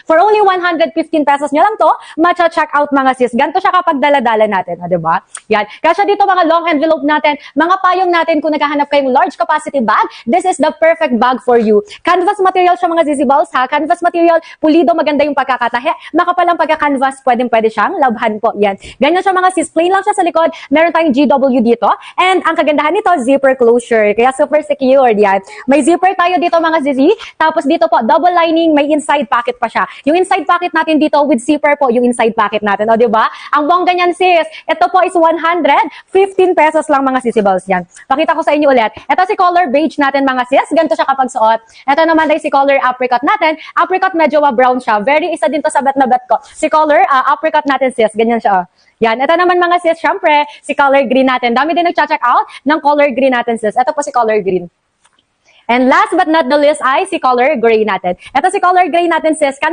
For only 115 pesos nyo lang to, matcha-check out mga sis. Ganito siya kapag dala-dala natin, o diba? Yan. Kasi dito mga long envelope natin, mga payong natin kung naghahanap kayong large capacity bag, this is the perfect bag for you. Canvas material siya mga Zizi Balls ha. Canvas material, pulido, maganda yung pagkakatahe. Makapalang pagka-canvas, pwede siyang labhan po. Yan. Ganyan siya mga sis. Plain lang siya sa likod. Meron tayong GW dito. And ang kagandahan nito, zipper closure. Kaya super secured yan. May zipper tayo dito mga Zizi. Tapos dito po, double lining, may inside pocket pa siya. Yung inside pocket natin dito with zipper po, yung inside pocket natin. O, diba? Ang bongga niyan sis. Ito po is 115 pesos lang mga Zizi Balls yan. Pakita ko sa inyo ulit. Ito si color beige natin mga sis. Ganito siya kapag suot. Ito naman ay si color apricot natin. Apricot medyo brown siya. Very isa din to sa bet na bet ko. Si color apricot natin sis. Ganyan siya. Yan. Ito naman mga sis, syempre, si color green natin. Dami din nagcha-check out ng color green natin sis. Ito po si color green. And last but not the least ay si color gray natin. Ito si color gray natin sis. Canvas